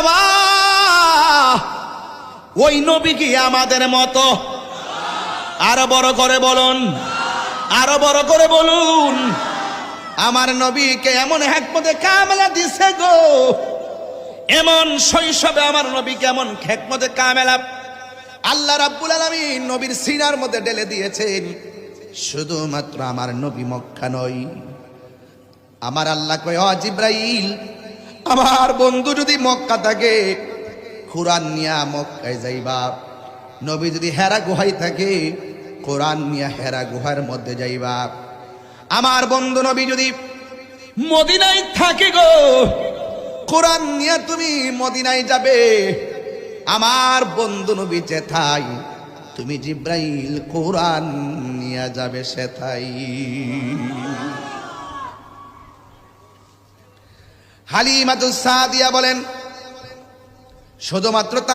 বাবা ওই নবী কি আমাদের মতো? আরো বড় করে বলুন, আরো বড় করে বলুন। আমার নবীকে এমন হিকমতে কামেলা দিছে গো, এমন শৈশবে আমার নবীকে এমন হিকমতে কামেলা আল্লাহ রাব্বুল আলামিন নবীর সিনার মধ্যে ঢেলে দিয়েছেন। শুধুমাত্র আমার নবী মক্কা নয়, আমার আল্লাহ কয় ও জিব্রাইল, আমার বন্ধু যদি মক্কা থাকে কোরআন নিয়া মক্কায় যাইবা। নবী যদি হেরা গুহায় থাকে কোরআন নিয়া হেরা গুহার মধ্যে যাইবা। আমার বন্ধু নবী যদি মদিনায় থাকে গো, কোরআন নিয়া তুমি মদিনায় যাবে। আমার বন্ধু নবী যেথায় তুমি জিব্রাইল কোরআন নিয়া যাবে সেথাই। হালিমাতুস সাদিয়া বলেন শুধুমাত্র